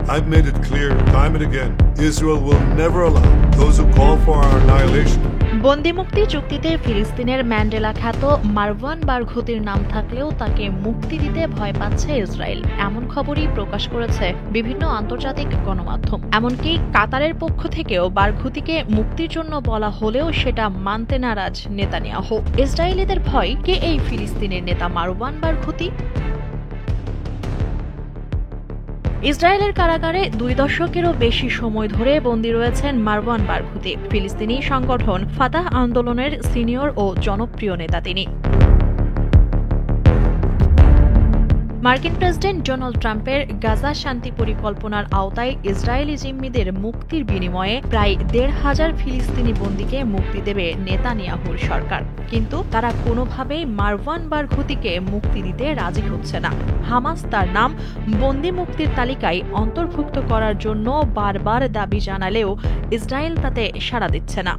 I've made it clear time and again, Israel will never allow those who call for our annihilation. বন্দিমুক্তি চুক্তিতে ফিলিস্তিনের Mandela খ্যাত মারওয়ান বারঘুতির নাম থাকলেও তাকে মুক্তি দিতে ভয় পাচ্ছে ইসরায়েল, এমন খবরই প্রকাশ করেছে বিভিন্ন আন্তর্জাতিক গণমাধ্যম। এমনকি কাতারের পক্ষ থেকেও বারঘুতিকে মুক্তির জন্য বলা হলেও সেটা মানতে নারাজ নেতানিয়াহু। ইসরায়েলিদের ভয়, কে এই ফিলিস্তিনের নেতা মারওয়ান বারঘুতি? ইসরায়েলের কারাগারে 2 দশকেরও বেশি সময় ধরে বন্দী রয়েছেন মারওয়ান বারঘুতি। ফিলিস্তিনি সংগঠন ফাতাহ আন্দোলনের সিনিয়র ও জনপ্রিয় নেতা তিনি। মার্কিন প্রেসিডেন্ট ডোনাল্ড ট্রাম্পের গাজা শান্তি পরিকল্পনার আওতায় ইসরায়েলি জিম্মিদের মুক্তির বিনিময়ে প্রায় 1,500 ফিলিস্তিনি বন্দীকে মুক্তি দেবে নেতানিয়াহুর সরকার, কিন্তু তারা কোনোভাবেই মারওয়ান বারঘুতিকে মুক্তি দিতে রাজি হচ্ছে না। হামাস তার নাম বন্দী মুক্তির তালিকায় অন্তর্ভুক্ত করার জন্য বারবার দাবি জানালেও ইসরায়েল তাতে সাড়া দিচ্ছে না।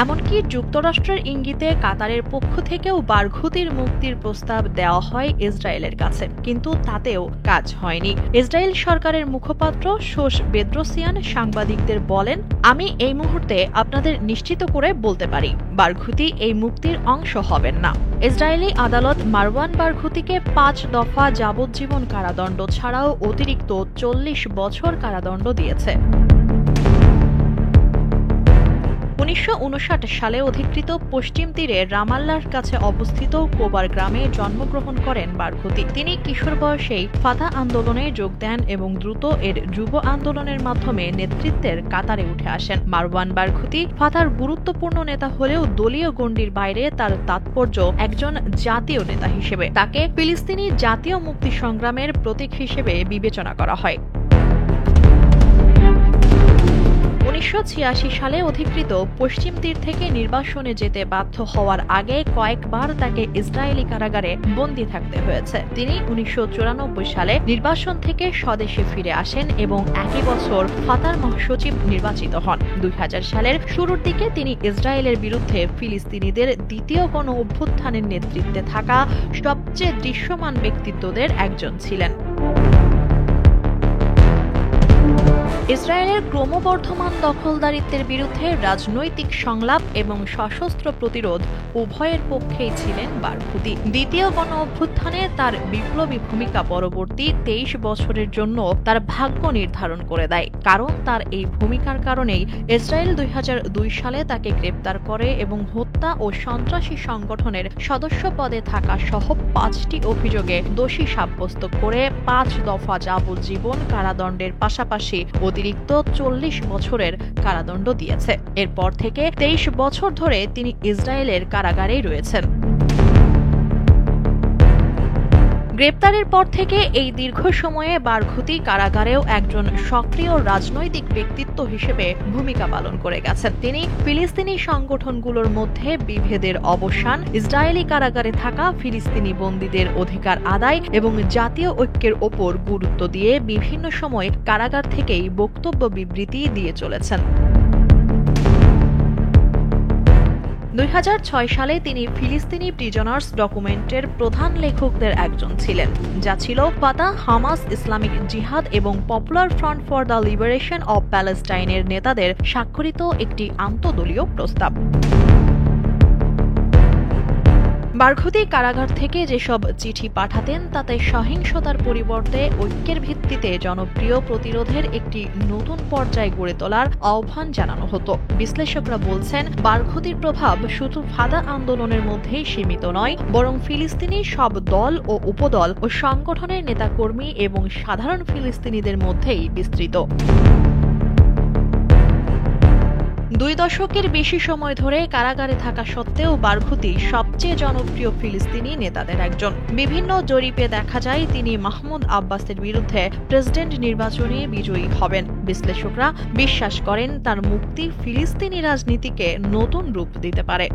এমনকি যুক্তরাষ্ট্রের ইঙ্গিতে কাতারের পক্ষ থেকেও বারঘুতির মুক্তির প্রস্তাব দেওয়া হয় ইসরায়েলের কাছে, কিন্তু তাতেও কাজ হয়নি। ইসরায়েল সরকারের মুখপাত্র শোস বেদ্রোসিয়ান সাংবাদিকদের বলেন, আমি এই মুহূর্তে আপনাদের নিশ্চিত করে বলতে পারি, বারঘুতি এই মুক্তির অংশ হবেন না। ইসরায়েলি আদালত মারওয়ান বারঘুতিকে 5 দফা যাবজ্জীবন কারাদণ্ড ছাড়াও অতিরিক্ত 40 বছর কারাদণ্ড দিয়েছে। 1959 সালে অধিকৃত পশ্চিম তীরে রামাল্লার কাছে অবস্থিত কোবার গ্রামে জন্মগ্রহণ করেন বারঘুতি। তিনি কিশোর বয়সেই ফাতাহ আন্দোলনে যোগ দেন এবং দ্রুত এর যুব আন্দোলনের মাধ্যমে নেতৃত্বের কাতারে উঠে আসেন। মারওয়ান বারঘুতি ফাতাহর গুরুত্বপূর্ণ নেতা হলেও দলীয় গণ্ডির বাইরে তার তাৎপর্য একজন জাতীয় নেতা হিসেবে। তাকে ফিলিস্তিনি জাতীয় মুক্তি সংগ্রামের প্রতীক হিসেবে বিবেচনা করা হয়। 1986 সালে অধিকৃত পশ্চিম তীর থেকে নির্বাসনে যেতে বাধ্য হওয়ার আগে কয়েকবার তাকে ইসরায়েলি কারাগারে বন্দী থাকতে হয়েছে। তিনি 1994 সালে নির্বাসন থেকে স্বদেশে ফিরে আসেন এবং একই বছর ফাতাহর মহাসচিব নির্বাচিত হন। 2000 সালের শুরুর দিকে তিনি ইসরায়েলের বিরুদ্ধে ফিলিস্তিনিদের দ্বিতীয় গণ অভ্যুত্থানের নেতৃত্বে থাকা সবচেয়ে দৃশ্যমান ব্যক্তিত্বদের একজন ছিলেন। ইসরায়েলের ক্রমবর্ধমান দখলদারিত্বের বিরুদ্ধে রাজনৈতিক সংলাপ এবং সশস্ত্র প্রতিরোধ উভয়ের পক্ষেই ছিলেন বারঘুতি। দ্বিতীয় গণ অভ্যুত্থানে তার বিপ্লবী ভূমিকা পরবর্তী 23 বছরের জন্য তার ভাগ্য নির্ধারণ করে দেয়, কারণ তার এই ভূমিকার কারণেই ইসরায়েল 2002 সালে তাকে গ্রেপ্তার করে এবং হত্যা ও সন্ত্রাসী সংগঠনের সদস্য পদে থাকা সহ 5টি অভিযোগে দোষী সাব্যস্ত করে 5 দফা যাবজ্জীবন কারাদণ্ডের পাশাপাশি অতিরিক্ত 40 বছরের কারাদণ্ড দিয়েছে। এরপর থেকে 23 বছর ধরে তিনি ইসরায়েলের কারাগারেই রয়েছেন। গ্রেপ্তারের পর থেকে এই দীর্ঘ সময়ে বারঘুতি কারাগারেও একজন সক্রিয় রাজনৈতিক ব্যক্তিত্ব হিসেবে ভূমিকা পালন করে গেছেন। তিনি ফিলিস্তিনি সংগঠনগুলোর মধ্যে বিভেদের অবসান, ইসরায়েলি কারাগারে থাকা ফিলিস্তিনি বন্দীদের অধিকার আদায় এবং জাতীয় ঐক্যের ওপর গুরুত্ব দিয়ে বিভিন্ন সময় কারাগার থেকেই বক্তব্য বিবৃতি দিয়ে চলেছেন। 2006 সালে তিনি ফিলিস্তিনি প্রিজনার্স ডকুমেন্টের প্রধান লেখকদের একজন ছিলেন, যা ছিল ফাতাহ, হামাস, ইসলামিক জিহাদ এবং Popular Front for the Liberation of প্যালেস্টাইনের নেতাদের স্বাক্ষরিত একটি আন্তঃদলীয় প্রস্তাব। বারঘুতি কারাগার থেকে যেসব চিঠি পাঠাতেন তাতে সহিংসতার পরিবর্তে ঐক্যের ভিত্তিতে জনপ্রিয় প্রতিরোধের একটি নতুন পর্যায় গড়ে তোলার আহ্বান জানানো হতো। বিশ্লেষকরা বলছেন, বারঘুতির প্রভাব শুধু ফাতাহ আন্দোলনের মধ্যেই সীমিত নয়, বরং ফিলিস্তিনি সব দল ও উপদল ও সংগঠনের নেতাকর্মী এবং সাধারণ ফিলিস্তিনিদের মধ্যেই বিস্তৃত। 2 দশকের বেশি সময় ধরে কারাগারে থাকা সত্ত্বেও বারঘুতি সবচেয়ে জনপ্রিয় ফিলিস্তিনি নেতাদের একজন। বিভিন্ন জরিপে দেখা যায় তিনি মাহমুদ আব্বাসের বিরুদ্ধে প্রেসিডেন্ট নির্বাচনে বিজয়ী হবেন। বিশ্লেষকরা বিশ্বাস করেন তার মুক্তি ফিলিস্তিনি রাজনীতিকে নতুন রূপ দিতে পারে।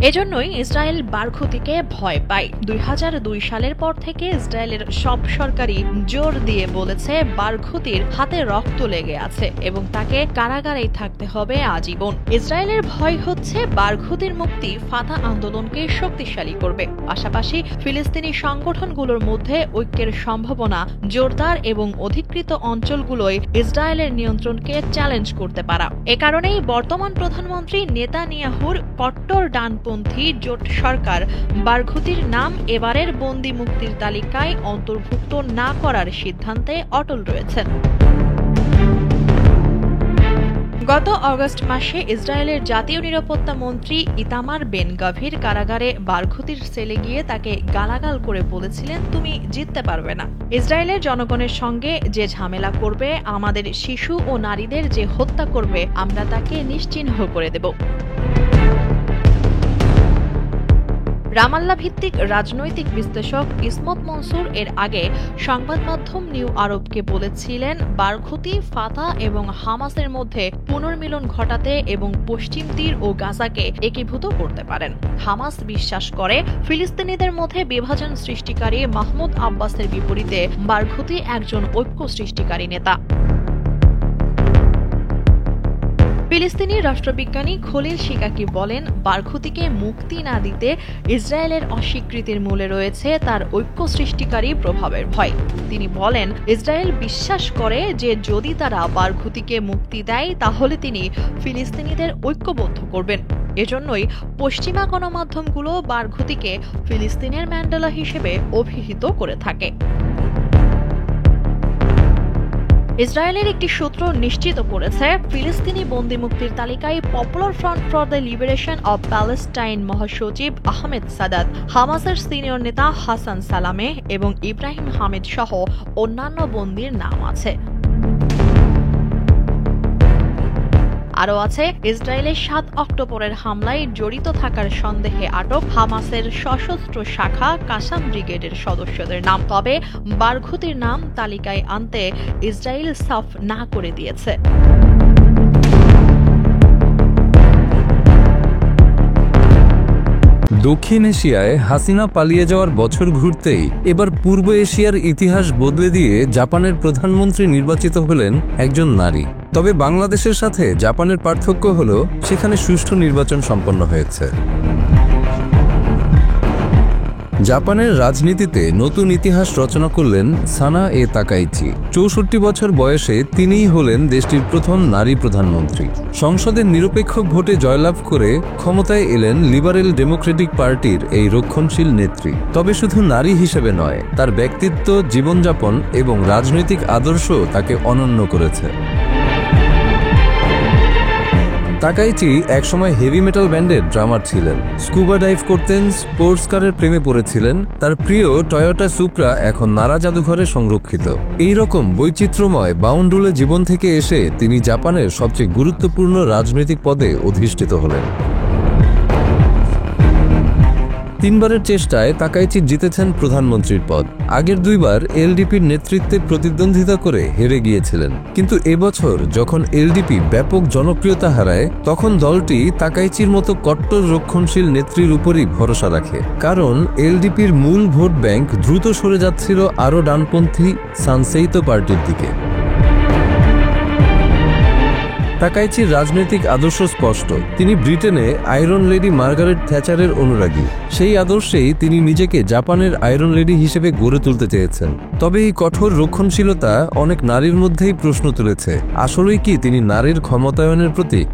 এজন্যই ইসরায়েল বারঘুতিকে ভয় পায়। 2002 সালের পর থেকে ইসরায়েলের সব সরকারই জোর দিয়ে বলেছে বারঘুতির হাতে রক্ত লেগে আছে এবং তাকে কারাগারেই থাকতে হবে আজীবন। ইসরায়েলের ভয় হচ্ছে বারঘুতির মুক্তি ফাতাহ আন্দোলনকে শক্তিশালী করবে, পাশাপাশি ফিলিস্তিনি সংগঠনগুলোর মধ্যে ঐক্যের সম্ভাবনা জোরদার এবং অধিকৃত অঞ্চলগুলোয় ইসরায়েলের নিয়ন্ত্রণকে চ্যালেঞ্জ করতে পারা। এ কারণেই বর্তমান প্রধানমন্ত্রী নেতানিয়াহুর কট্টর ডানপন্থী জোট সরকার বারঘুতির নাম এবারের বন্দি মুক্তির তালিকায় অন্তর্ভুক্ত না করার সিদ্ধান্তে অটল রয়েছেন। গত অগস্ট মাসে ইসরায়েলের জাতীয় নিরাপত্তা মন্ত্রী ইতামার বেন গাভির কারাগারে বারঘুতির সেলে গিয়ে তাকে গালাগাল করে বলেছিলেন, তুমি জিততে পারবে না। ইসরায়েলের জনগণের সঙ্গে যে ঝামেলা করবে, আমাদের শিশু ও নারীদের যে হত্যা করবে, আমরা তাকে নিশ্চিহ্ন করে দেব। রামাল্লা ভিত্তিক রাজনৈতিক বিশ্লেষক ইসমত মনসুর এর আগে সংবাদ মাধ্যম নিউ আরবকে বলেছিলেন, বারঘুতি ফাতাহ এবং হামাসের মধ্যে পুনর্মিলন ঘটাতে এবং পশ্চিম তীর ও গাজাকে একীভূত করতে পারেন। হামাস বিশ্বাস করে ফিলিস্তিনিদের মধ্যে বিভাজন সৃষ্টিকারী মাহমুদ আব্বাসের বিপরীতে বারঘুতি একজন ঐক্য সৃষ্টিকারী নেতা। ফিলিস্তিনি রাষ্ট্রবিজ্ঞানী খলিল শিকাকি বলেন, বারঘুতিকে মুক্তি না দিতে ইসরায়েলের অস্বীকৃতির মূলে রয়েছে তার ঐক্য সৃষ্টিকারী প্রভাবের ভয়। তিনি বলেন, ইসরায়েল বিশ্বাস করে যে যদি তারা বারঘুতিকে মুক্তি দেয় তাহলে তিনি ফিলিস্তিনিদের ঐক্যবদ্ধ করবেন। এজন্যই পশ্চিমা গণমাধ্যমগুলো বারঘুতিকে ফিলিস্তিনের ম্যান্ডেলা হিসেবে অভিহিত করে থাকে। ইসরায়েলের একটি সূত্র নিশ্চিত করেছে, ফিলিস্তিনি বন্দি মুক্তির তালিকায় popular Front for the Liberation of Palestine মহাসচিব আহমেদ সাদাত, হামাসের সিনিয়র নেতা হাসান সালামে এবং ইব্রাহিম হামিদ সহ অন্যান্য বন্দির নাম আছে। আরও আছে ইসরায়েলের 7 অক্টোবরের হামলায় জড়িত থাকার সন্দেহে আটক হামাসের সশস্ত্র শাখা কাসাম ব্রিগেডের সদস্যদের নাম। তবে বারঘুতির নাম তালিকায় আনতে ইসরায়েল সাফ না করে দিয়েছে। দক্ষিণ এশিয়ায় হাসিনা পালিয়ে যাওয়ার বছর ঘুরতেই এবার পূর্ব এশিয়ার ইতিহাস বদলে দিয়ে জাপানের প্রধানমন্ত্রী নির্বাচিত হলেন একজন নারী। তবে বাংলাদেশের সাথে জাপানের পার্থক্য হলো সেখানে সুষ্ঠু নির্বাচন সম্পন্ন হয়েছে। জাপানের রাজনীতিতে নতুন ইতিহাস রচনা করলেন সানাএ তাকাইচি। 64 বছর বয়সে তিনিই হলেন দেশটির প্রথম নারী প্রধানমন্ত্রী। সংসদের নিরপেক্ষ ভোটে জয়লাভ করে ক্ষমতায় এলেন লিবারেল ডেমোক্রেটিক পার্টির এই রক্ষণশীল নেত্রী। তবে শুধু নারী হিসেবে নয়, তার ব্যক্তিত্ব, জীবনযাপন এবং রাজনৈতিক আদর্শ তাকে অনন্য করেছে। তাকাইচি একসময় হেভি মেটাল ব্যান্ডের ড্রামার ছিলেন, স্কুবা ডাইভ করতেন, স্পোর্টস কারের প্রেমে পড়েছিলেন। তার প্রিয় টয়োটা সুপ্রা এখন নারা জাদুঘরে সংরক্ষিত। এই রকম বৈচিত্র্যময় বাউন্ডুলে জীবন থেকে এসে তিনি জাপানের সবচেয়ে গুরুত্বপূর্ণ রাজনৈতিক পদে অধিষ্ঠিত হলেন। 3 বারের চেষ্টায় তাকাইচি জিতেছেন প্রধানমন্ত্রীর পদ। আগের 2 বার এলডিপির নেতৃত্বে প্রতিদ্বন্দ্বিতা করে হেরে গিয়েছিলেন। কিন্তু এবছর যখন এলডিপি ব্যাপক জনপ্রিয়তা হারায়, তখন দলটি তাকাইচির মতো কট্টর রক্ষণশীল নেত্রীর উপরই ভরসা রাখে। কারণ এলডিপির মূল ভোট ব্যাংক দ্রুত সরে যাচ্ছিল আরও ডানপন্থী সানসেইতো পার্টির দিকে। তাকাইচির রাজনৈতিক আদর্শ স্পষ্ট। তিনি ব্রিটেনে আয়রন লেডি মার্গারেট থ্যাচারের অনুরাগী। সেই আদর্শেই তিনি নিজেকে জাপানের আয়রন লেডি হিসেবে গড়ে তুলতে চেয়েছেন। তবে এই কঠোর রক্ষণশীলতা অনেক নারীর মধ্যেই প্রশ্ন তুলেছে, আসলেই কি তিনি নারীর ক্ষমতায়নের প্রতীক?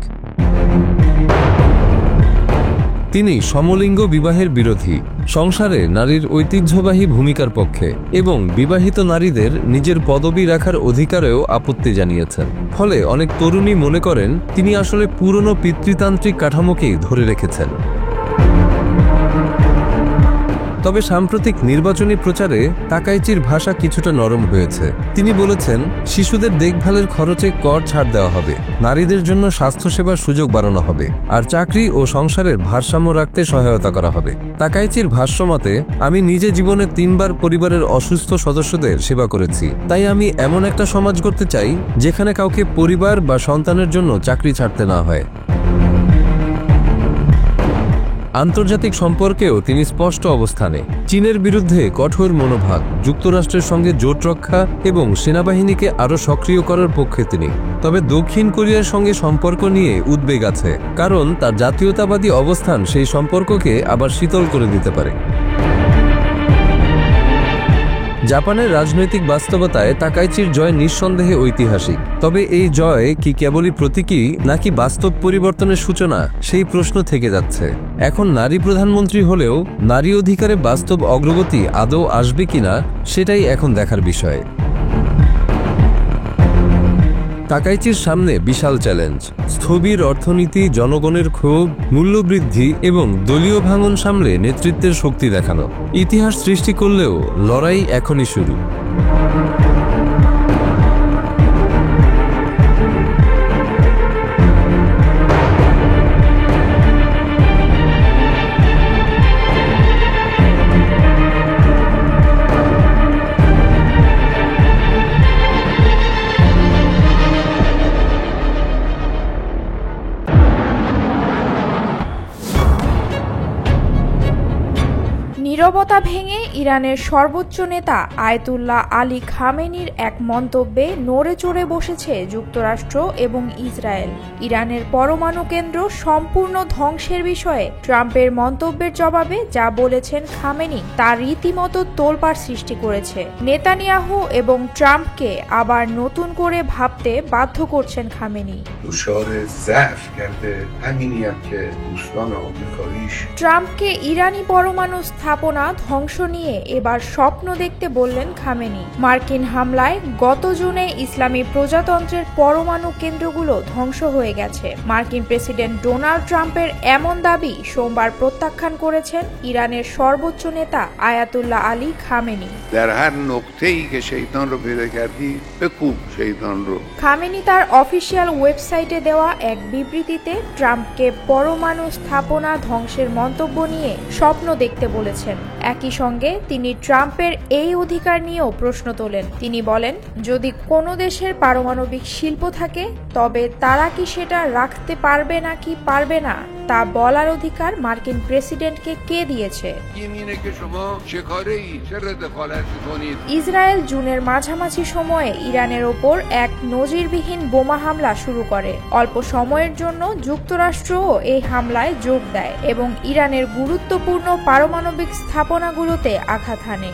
তিনি সমলিঙ্গ বিবাহের বিরোধী, সংসারে নারীর ঐতিহ্যবাহী ভূমিকার পক্ষে এবং বিবাহিত নারীদের নিজের পদবি রাখার অধিকারেও আপত্তি জানিয়েছেন। ফলে অনেক তরুণী মনে করেন তিনি আসলে পুরনো পিতৃতান্ত্রিক কাঠামোকেই ধরে রেখেছেন। তবে সাম্প্রতিক নির্বাচনী প্রচারে তাকাইচির ভাষা কিছুটা নরম হয়েছে। তিনি বলেছেন, শিশুদের দেখভালের খরচে কর ছাড় দেওয়া হবে, নারীদের জন্য স্বাস্থ্যসেবার সুযোগ বাড়ানো হবে, আর চাকরি ও সংসারের ভারসাম্য রাখতে সহায়তা করা হবে। তাকাইচির ভাষ্যমতে, আমি নিজে জীবনে 3 বার পরিবারের অসুস্থ সদস্যদের সেবা করেছি, তাই আমি এমন একটা সমাজ করতে চাই যেখানে কাউকে পরিবার বা সন্তানের জন্য চাকরি ছাড়তে না হয়। আন্তর্জাতিক সম্পর্কেও তিনি স্পষ্ট অবস্থানে। চীনের বিরুদ্ধে কঠোর মনোভাব, যুক্তরাষ্ট্রের সঙ্গে জোট রক্ষা এবং সেনাবাহিনীকে আরও সক্রিয় করার পক্ষে তিনি। তবে দক্ষিণ কোরিয়ার সঙ্গে সম্পর্ক নিয়ে উদ্বেগ আছে, কারণ তার জাতীয়তাবাদী অবস্থান সেই সম্পর্ককে আবার শীতল করে দিতে পারে। জাপানের রাজনৈতিক বাস্তবতায় তাকাইচির জয় নিঃসন্দেহে ঐতিহাসিক। তবে এই জয় কি কেবলই প্রতীকী নাকি বাস্তব পরিবর্তনের সূচনা, সেই প্রশ্ন থেকে যাচ্ছে। এখন নারী প্রধানমন্ত্রী হলেও নারী অধিকারে বাস্তব অগ্রগতি আদৌ আসবে কিনা, সেটাই এখন দেখার বিষয়। তাকাইচির সামনে বিশাল চ্যালেঞ্জ। স্থবির অর্থনীতি, জনগণের ক্ষোভ, মূল্যবৃদ্ধি এবং দলীয় ভাঙন সামলে নেতৃত্বের শক্তি দেখানো। ইতিহাস সৃষ্টি করলেও লড়াই এখনই শুরু। নীরবতা ভেঙে ইরানের সর্বোচ্চ নেতা আয়াতুল্লাহ আলী খামেনির এক মন্তব্যে নড়ে চড়ে বসেছে যুক্তরাষ্ট্র এবং ইসরায়েল। ইরানের পরমাণু কেন্দ্র সম্পূর্ণ ধ্বংসের বিষয়ে ট্রাম্পের মন্তব্যের জবাবে যা বলেছেন খামেনি তা রীতিমতো তোলপাড় সৃষ্টি করেছে। নেতানিয়াহু এবং ট্রাম্পকে আবার নতুন করে ভাবতে বাধ্য করছেন খামেনি। ট্রাম্পকে ইরানি পরমাণু স্থাপনা ধ্বংস নিয়ে এবার স্বপ্ন দেখতে বললেন খামেনি। মার্কিন হামলায় গত জুনে ইসলামী প্রজাতন্ত্রের পরমাণু কেন্দ্রগুলো ধ্বংস হয়ে গেছে। মার্কিন প্রেসিডেন্ট ডোনাল্ড ট্রাম্পের এমন দাবি সোমবার প্রত্যাখ্যান করেছেন ইরানের সর্বোচ্চ নেতা আয়াতুল্লাহ আলী খামেনি। খামেনি তার অফিসিয়াল ওয়েবসাইটে দেওয়া এক বিবৃতিতে ট্রাম্পকে পরমাণু স্থাপনা ধ্বংসের মন্তব্য নিয়ে স্বপ্ন দেখতে বলেছেন। একই সঙ্গে তিনি ট্রাম্পের এই অধিকার নিয়েও প্রশ্ন তোলেন। তিনি বলেন, যদি কোনো দেশের পারমাণবিক শিল্প থাকে তবে তারা কি সেটা রাখতে পারবে নাকি পারবে না তা বলার অধিকার মার্কিন প্রেসিডেন্টকে কে দিয়েছে? ইসরায়েল জুনের মাঝামাঝি সময়ে ইরানের ওপর এক নজিরবিহীন বোমা হামলা শুরু করে। অল্প সময়ের জন্য যুক্তরাষ্ট্রও এই হামলায় যোগ দেয় এবং ইরানের গুরুত্বপূর্ণ পারমাণবিক স্থাপনাগুলোতে আঘাত হানে।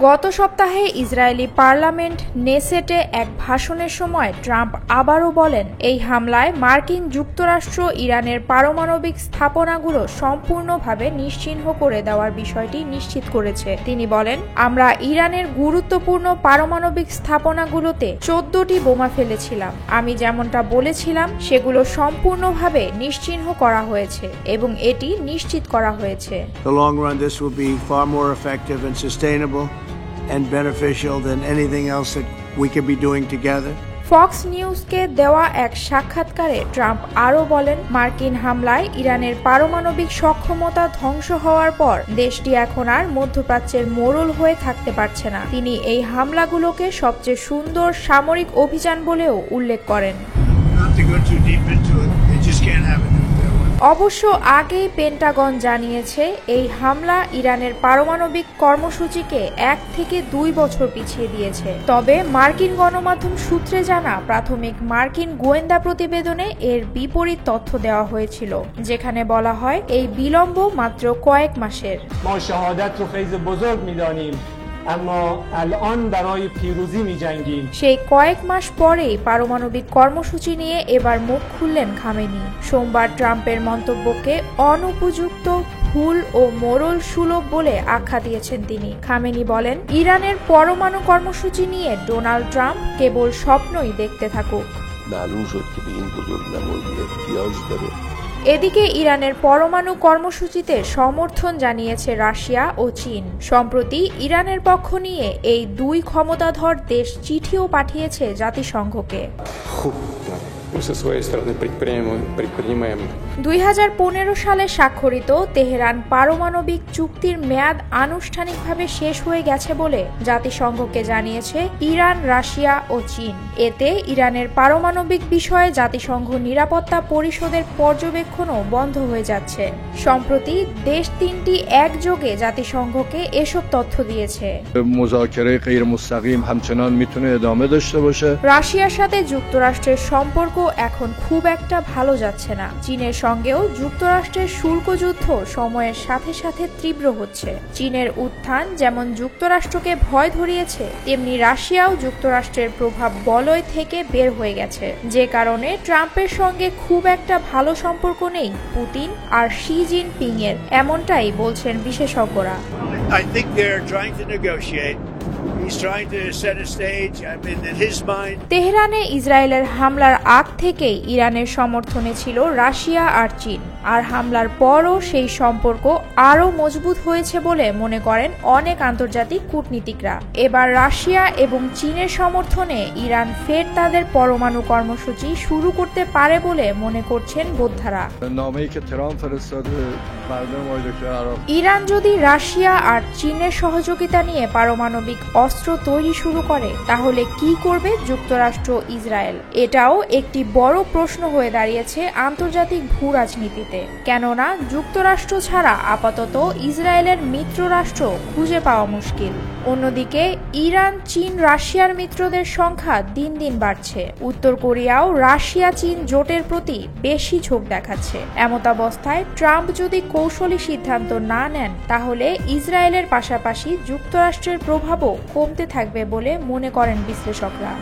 গত সপ্তাহে ইসরায়েলি পার্লামেন্ট নেসেটে এক ভাষণের সময় ট্রাম্প আবারও বলেন, এই হামলায় মার্কিন যুক্তরাষ্ট্র ইরানের পারমাণবিক স্থাপনাগুলো সম্পূর্ণভাবে নিশ্চিহ্ন করে দেওয়ার বিষয়টি নিশ্চিত করেছে। তিনি বলেন, আমরা ইরানের গুরুত্বপূর্ণ পারমাণবিক স্থাপনাগুলোতে 14টি বোমা ফেলেছিলাম। আমি যেমনটা বলেছিলাম সেগুলো সম্পূর্ণভাবে নিশ্চিহ্ন করা হয়েছে এবং এটি নিশ্চিত করা হয়েছে। The long run, this will be far more effective and sustainable and beneficial than anything else that we could be doing together. Fox নিউজকে দেওয়া এক সাক্ষাৎকারে ট্রাম্প আরও বলেন, মার্কিন হামলায় ইরানের পারমাণবিক সক্ষমতা ধ্বংস হওয়ার পর দেশটি এখন আর মধ্যপ্রাচ্যের মোড়ল হয়ে থাকতে পারছে না। তিনি এই হামলাগুলোকে সবচেয়ে সুন্দর সামরিক অভিযান বলেও উল্লেখ করেন। অবশ্য আগেই পেন্টাগন জানিয়েছে এই হামলা ইরানের পারমাণবিক কর্মসূচিকে 1 থেকে 2 বছর পিছিয়ে দিয়েছে। তবে মার্কিন গণমাধ্যম সূত্রে জানা প্রাথমিক মার্কিন গোয়েন্দা প্রতিবেদনে এর বিপরীত তথ্য দেওয়া হয়েছিল, যেখানে বলা হয় এই বিলম্ব মাত্র কয়েক মাসের। সেই কয়েক মাস পরেই পারমাণবিক কর্মসূচি নিয়ে এবার মুখ খুললেন খামেনি। সোমবার ট্রাম্পের মন্তব্যকে অনুপযুক্ত, ভুল ও মোড়ল সুলভ বলে আখ্যা দিয়েছেন তিনি। খামেনি বলেন, ইরানের পরমাণু কর্মসূচি নিয়ে ডোনাল্ড ট্রাম্প কেবল স্বপ্নই দেখতে থাকুক। এদিকে ইরানের পরমাণু কর্মসূচিতে সমর্থন জানিয়েছে রাশিয়া ও চীন। সম্প্রতি ইরানের পক্ষ নিয়ে এই দুই ক্ষমতাধর দেশ চিঠিও পাঠিয়েছে জাতিসংঘকে। мы со своей стороны предпринимаем 2015 সালে স্বাক্ষরিত তেহরান পারমাণবিক চুক্তির মেয়াদ আনুষ্ঠানিকভাবে শেষ হয়ে গেছে বলে জাতিসংঘকে জানিয়েছে ইরান, রাশিয়া ও চীন। এতে ইরানের পারমাণবিক বিষয়ে জাতিসংঘ নিরাপত্তা পরিষদের পর্যবেক্ষণও বন্ধ হয়ে যাচ্ছে। সম্প্রতি দেশ তিনটি একযোগে জাতিসংঘকে এসব তথ্য দিয়েছে। مذاکره غیر مستقیم همچنان میتونه ادامه داشته باشه। রাশিয়ার সাথে যুক্তরাষ্ট্রের সম্পর্ক এখন খুব একটা ভালো যাচ্ছে না। চীনের সঙ্গেও যুক্তরাষ্ট্রের শুল্ক যুদ্ধ সময়ের সাথে সাথে তীব্র হচ্ছে। চীনের উত্থান যেমন যুক্তরাষ্ট্রকে ভয় ধরিয়েছে, তেমনি রাশিয়াও যুক্তরাষ্ট্রের প্রভাব বলয় থেকে বের হয়ে গেছে, যে কারণে ট্রাম্পের সঙ্গে খুব একটা ভালো সম্পর্ক নেই পুতিন আর শি জিনপিং এর, এমনটাই বলছেন বিশেষজ্ঞরা। I think they're trying to negotiate. He's trying to set a stage. I mean, in his mind. তেহরানে ইসরায়েলের হামলার আগ থেকেই ইরানের সমর্থনে ছিল রাশিয়া আর চীন, আর হামলার পরও সেই সম্পর্ক আরও মজবুত হয়েছে বলে মনে করেন অনেক আন্তর্জাতিক কূটনীতিকরা। এবার রাশিয়া এবং চীনের সমর্থনে ইরান ফের তাদের পরমাণু কর্মসূচি শুরু করতে পারে বলে মনে করছেন বোদ্ধারা। نامه‌ای که ترامپ فرستاده مردم آیدکتر عراق ইরান যদি রাশিয়া আর চীনের সহযোগিতা নিয়ে পারমাণবিক অস্ত্র তৈরি শুরু করে, তাহলে কি করবে যুক্তরাষ্ট্র, ইসরায়েল? এটাও একটি বড় প্রশ্ন হয়ে দাঁড়িয়েছে আন্তর্জাতিক ভূ রাজনীতিতে। কেননা যুক্তরাষ্ট্র ছাড়া আপাতত ইসরায়েলের মিত্র রাষ্ট্র খুঁজে পাওয়া মুশকিল। অন্যদিকে ইরান, চীন, রাশিয়ার মিত্রদের সংখ্যা দিন দিন বাড়ছে। উত্তর কোরিয়াও রাশিয়া চীন জোটের প্রতি বেশি ঝোঁক দেখাচ্ছে। এমতাবস্থায় ট্রাম্প যদি কৌশলী সিদ্ধান্ত না নেন, তাহলে ইসরায়েলের পাশাপাশি যুক্তরাষ্ট্রের প্রভাবও কমতে থাকবে বলে মনে করেন বিশ্লেষকরা।